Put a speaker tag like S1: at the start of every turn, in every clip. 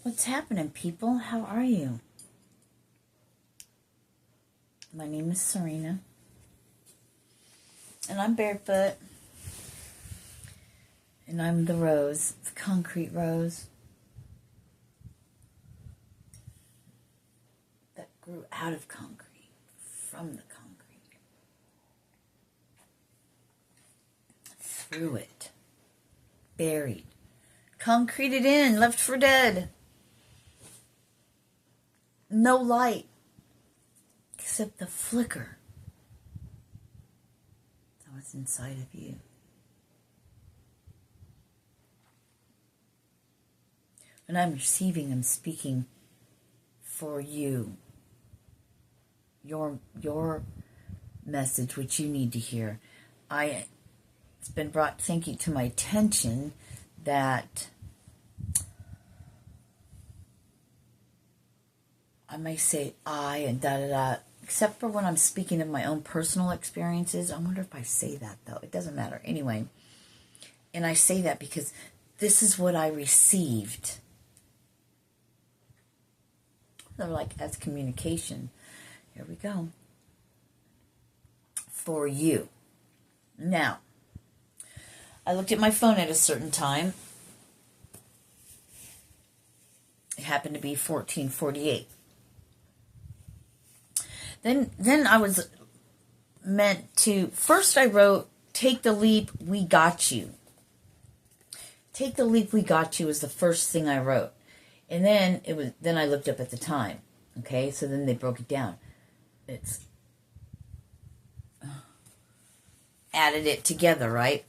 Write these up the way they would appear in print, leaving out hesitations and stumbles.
S1: What's happening, people? How are you? My name is Sirena, and I'm Barefoot, and I'm the rose, the concrete rose that grew out of concrete, from the concrete, through it, buried, concreted in, left for dead. No light except the flicker that was inside of you. When I'm receiving, I'm speaking for you. Your message, which you need to hear. It's been brought, thank you, to my attention that I may say I and da-da-da, except for when I'm speaking of my own personal experiences. I wonder if I say that, though. It doesn't matter. Anyway, and I say that because this is what I received. They're like, as communication. Here we go. For you. Now, I looked at my phone at a certain time. It happened to be 14:48. Then I was meant to, first I wrote, take the leap, we got you. Take the leap, we got you was the first thing I wrote. And then I looked up at the time. Okay, so then they broke it down. It's added it together, right?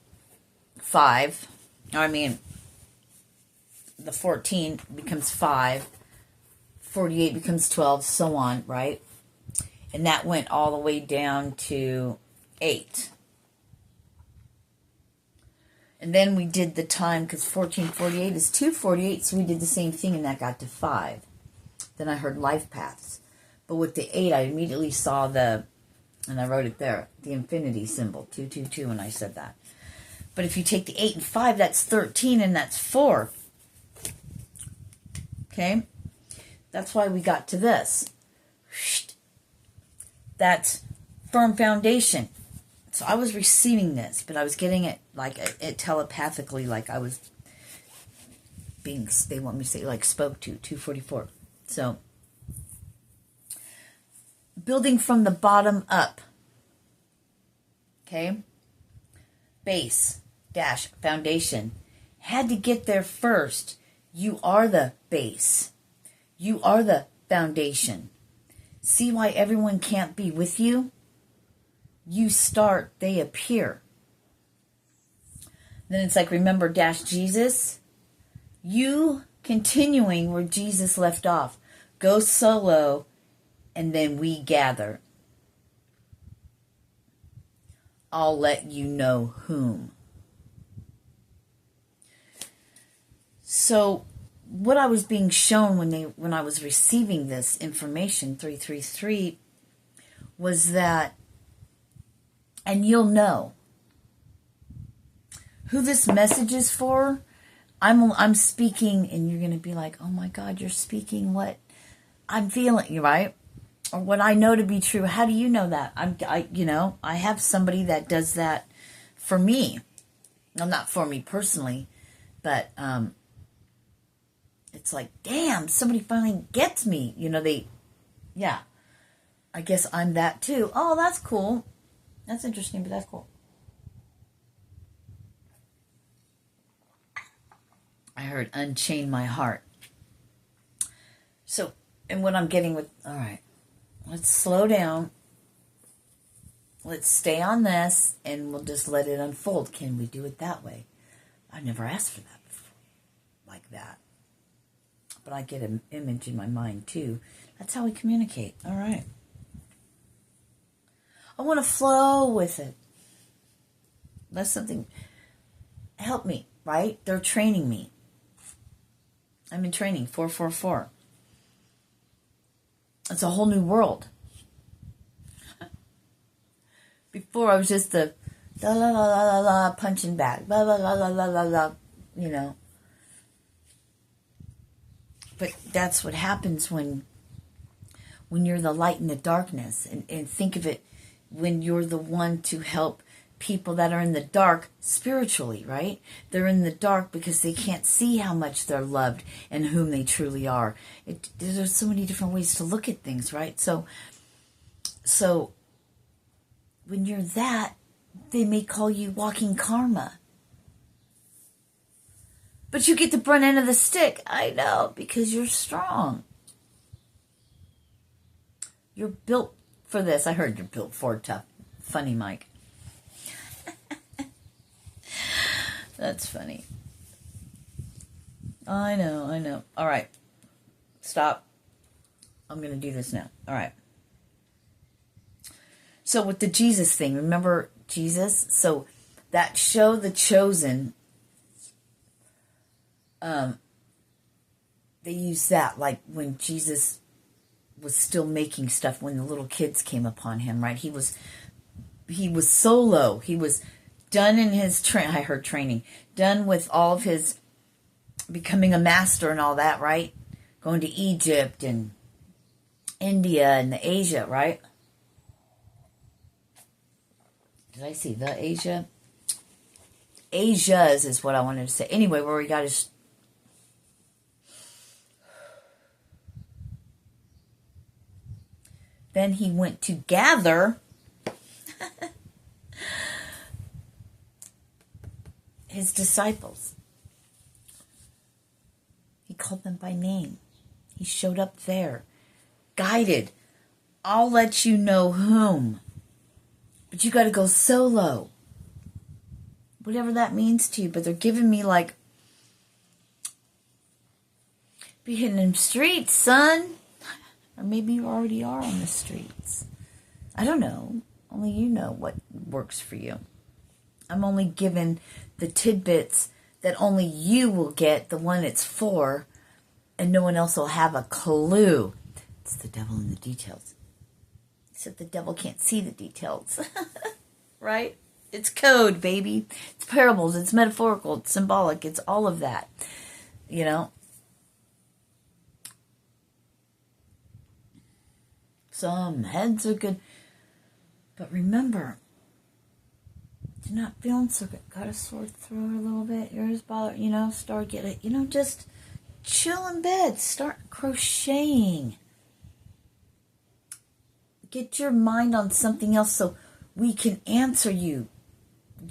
S1: 5. The 14 becomes 5. 48 becomes 12, so on, right? And that went all the way down to 8. And then we did the time, because 14:48 is 2:48, so we did the same thing, and that got to 5. Then I heard life paths. But with the 8, I immediately saw and I wrote it there, the infinity symbol, 222, and I said that. But if you take the 8 and 5, that's 13, and that's 4. Okay? That's why we got to this. That's firm foundation. So I was receiving this, but I was getting it like it telepathically, like I was being, they want me to say, like spoke to, 244. So, building from the bottom up. Okay? Base, dash, foundation. Had to get there first. You are the base. You are the foundation. See why everyone can't be with you? You start, they appear. Then it's like, remember dash Jesus? You continuing where Jesus left off. Go solo, and then we gather. I'll let you know whom. So, what I was being shown when I was receiving this information, 333, was that, and you'll know who this message is for. I'm speaking, and you're going to be like, oh my God, you're speaking what I'm feeling, right? Or what I know to be true. How do you know that? I have somebody that does that for me. Well, not for me personally, but it's like, damn, somebody finally gets me. I guess I'm that too. Oh, that's cool. That's interesting, but that's cool. I heard unchain my heart. So, and what I'm getting with, all right, let's slow down. Let's stay on this, and we'll just let it unfold. Can we do it that way? I've never asked for that before, like that. But I get an image in my mind, too. That's how we communicate. All right. I want to flow with it. That's something. Help me, right? They're training me. I'm in training, 444. It's a whole new world. Before I was just the la la la la la la punching bag, la la la la la la la, But that's what happens when you're the light in the darkness. And think of it when you're the one to help people that are in the dark spiritually, right? They're in the dark because they can't see how much they're loved and whom they truly are. There's so many different ways to look at things, right? So when you're that, they may call you walking karma. But you get the brunt end of the stick. I know, because you're strong. You're built for this. I heard you're built for tough. Funny, Mike. That's funny. I know. All right. Stop. I'm going to do this now. All right. So with the Jesus thing, remember Jesus? So that show, The Chosen, they use that like when Jesus was still making stuff, when the little kids came upon him, right? He was solo. He was done in his training, done with all of his becoming a master and all that, right? Going to Egypt and India and the Asia, right? Did I see the Asia? Asia's is what I wanted to say. Anyway, where we got his... Then he went to gather his disciples. He called them by name. He showed up there, guided. I'll let you know whom. But you got to go solo. Whatever that means to you. But they're giving me like, be hitting them streets, son. Or maybe you already are on the streets. I don't know. Only you know what works for you. I'm only given the tidbits that only you will get, the one it's for, and no one else will have a clue. It's the devil in the details. Except the devil can't see the details. Right? It's code, baby. It's parables. It's metaphorical. It's symbolic. It's all of that. You know? Some heads are good. But remember, if you're not feeling so good, got a sore throat a little bit, ears bother, start getting, just chill in bed. Start crocheting. Get your mind on something else so we can answer you.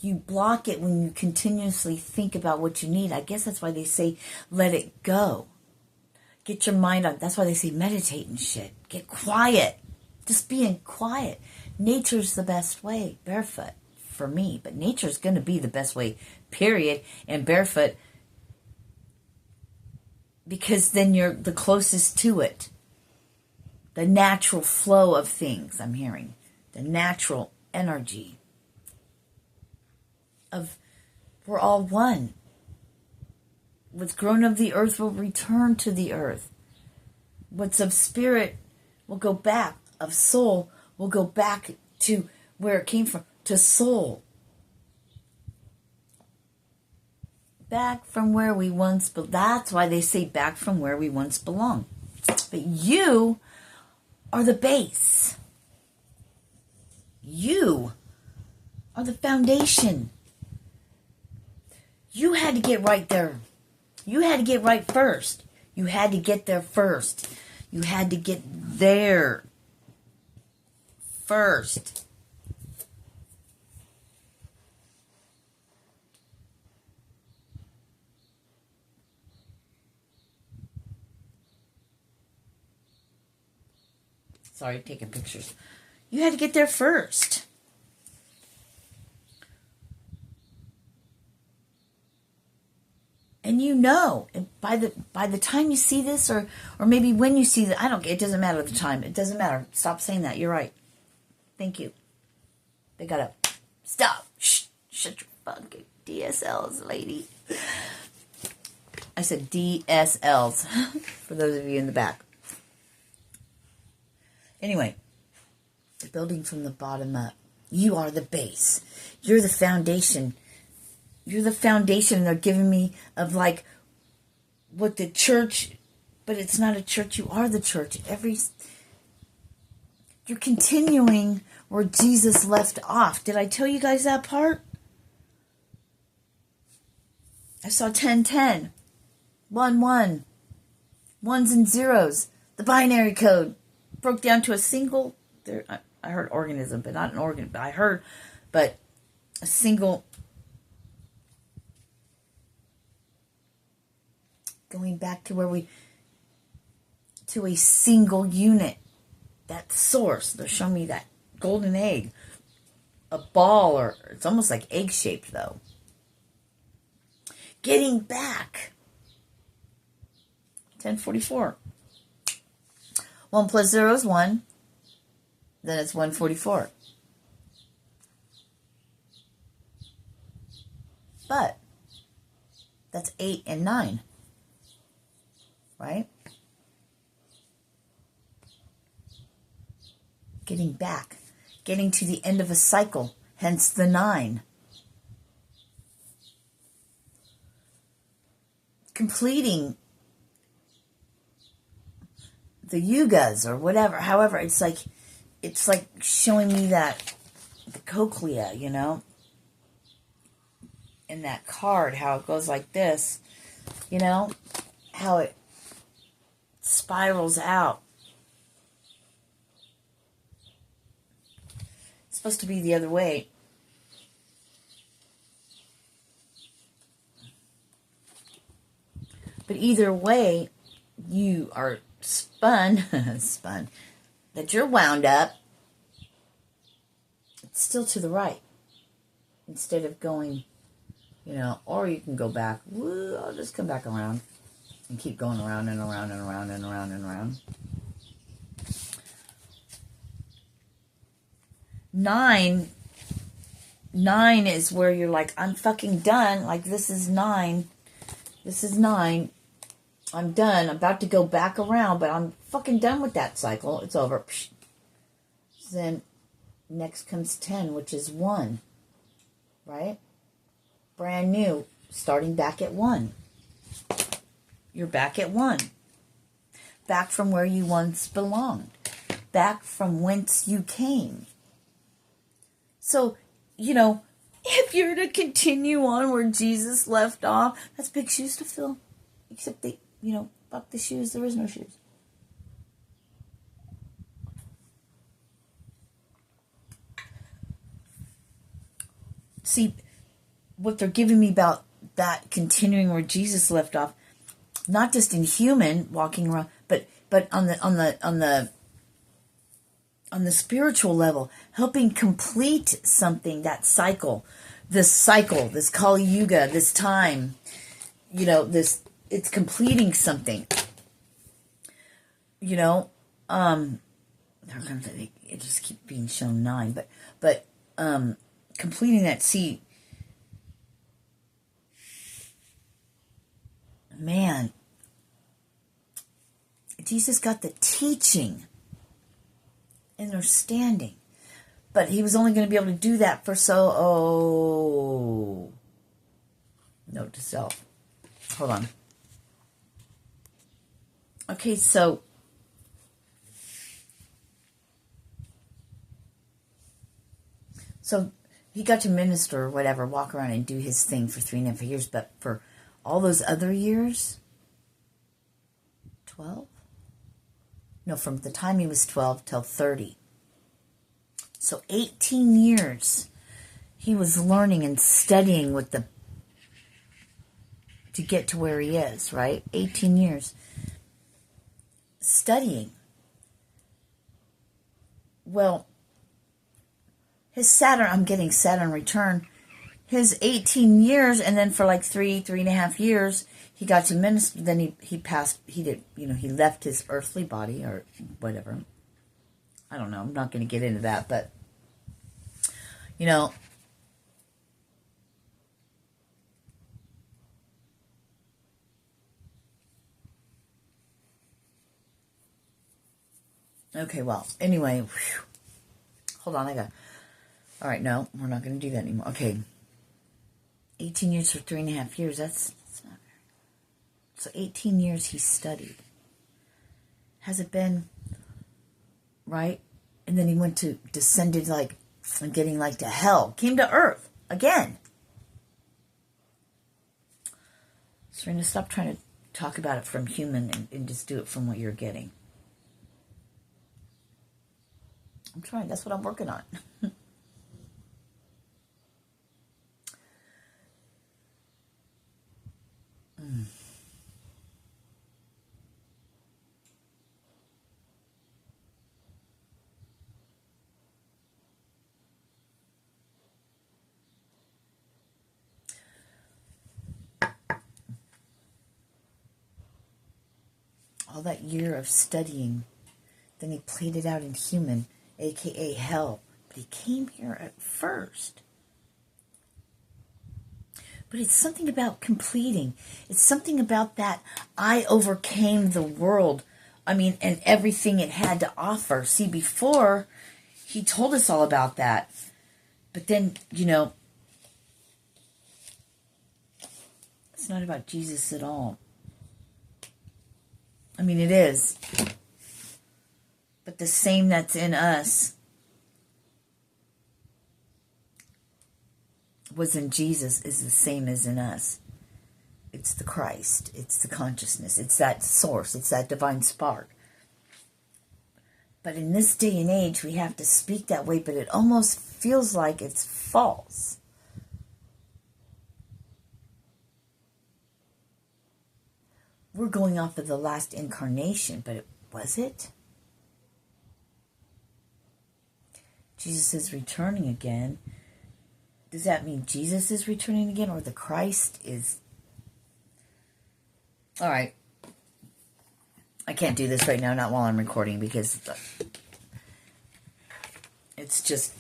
S1: You block it when you continuously think about what you need. I guess that's why they say, let it go. Get your mind on, that's why they say meditate and shit. Get quiet. Just being quiet. Nature's the best way. Barefoot, for me. But nature's going to be the best way, period. And barefoot, because then you're the closest to it. The natural flow of things, I'm hearing. The natural energy of, we're all one. What's grown of the earth will return to the earth. What's of spirit will go back. Of soul will go back to where it came from. To soul. Back from where we once belonged. That's why they say back from where we once belonged. But you are the base. You are the foundation. You had to get right there. You had to get right first. You had to get there first. You had to get there first. Sorry, taking pictures. You had to get there first. And and by the time you see this, or maybe when you see that, it doesn't matter the time. It doesn't matter. Stop saying that. You're right. Thank you. They gotta stop. Shut your fucking DSLs, lady. I said DSLs for those of you in the back. Anyway, the building from the bottom up. You are the base. You're the foundation. You're the foundation they're giving me of like what the church But it's not a church. You are the church. You're continuing where Jesus left off. Did I tell you guys that part? I saw 10-10. 1-1. Ones and zeros. The binary code broke down to a single. I heard organism, but not an organ. But a single. Going back to to a single unit. That source. They're showing me that golden egg. A ball, or it's almost like egg-shaped, though. Getting back. 1044. 1 plus 0 is 1. Then it's 144. But that's 8 and 9. Right? Getting back. Getting to the end of a cycle. Hence the 9. Completing the yugas or whatever. However, it's like showing me that the cochlea, you know, in that card, how it goes like this, you know, how it spirals out. It's supposed to be the other way. But either way, you are spun, that you're wound up, it's still to the right. Instead of going, you know, or you can go back. Woo, I'll just come back around and keep going around and around and around and around and around. 9 is where you're like, I'm fucking done. Like, this is 9. This is 9. I'm done. I'm about to go back around, but I'm fucking done with that cycle. It's over. Psh. Then next comes 10, which is 1. Right? Brand new. Starting back at 1. You're back at 1. Back from where you once belonged. Back from whence you came. So, you know, if you're to continue on where Jesus left off, that's big shoes to fill. Except they, you know, fuck the shoes, there is no shoes. See, what they're giving me about that continuing where Jesus left off, not just in human walking around, but on the spiritual level, helping complete something, that cycle, this Kali Yuga, this time, you know, it's completing something, you know, it just keeps being shown 9, but completing that, see, man, Jesus got the teaching, understanding, but he was only going to be able to do that for note to self. Hold on. Okay, so he got to minister or whatever, walk around and do his thing for 3.5 years, but for all those other years, 12? No, from the time he was 12 till 30. So 18 years he was learning and studying to get to where he is, right? 18 years. Studying. Well, his Saturn, I'm getting Saturn return, his 18 years, and then for like 3.5 years, he got to minister, then he passed, he left his earthly body, or whatever. I don't know, I'm not going to get into that, but, you know, okay, well, anyway, whew. Hold on, all right, no, we're not going to do that anymore. Okay, 18 years for 3.5 years, that's not very. So 18 years he studied. Has it been, right? And then he descended like, and getting like to hell. Came to earth again. Serena, stop trying to talk about it from human and just do it from what you're getting. I'm trying. That's what I'm working on. All that year of studying, then he played it out in human, aka hell. But he came here at first. But it's something about completing. It's something about that I overcame the world. I mean, and everything it had to offer. See, before, he told us all about that. But then, it's not about Jesus at all. I mean, it is. But the same that's in us was in Jesus is the same as in us. It's the Christ. It's the consciousness. It's that source. It's that divine spark. But in this day and age, we have to speak that way, but it almost feels like it's false. We're going off of the last incarnation, but was it? Jesus is returning again. Does that mean Jesus is returning again, or the Christ is? All right. I can't do this right now, not while I'm recording, because it's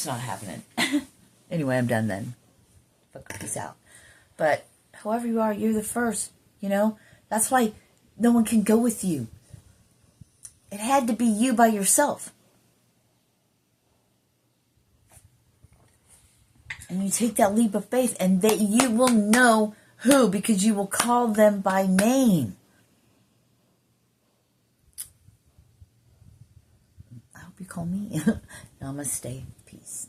S1: not happening. Anyway, I'm done then. Peace out. But however you are, you're the first, That's why no one can go with you. It had to be you by yourself. And you take that leap of faith, and that you will know who, because you will call them by name. I hope you call me. Namaste. Peace.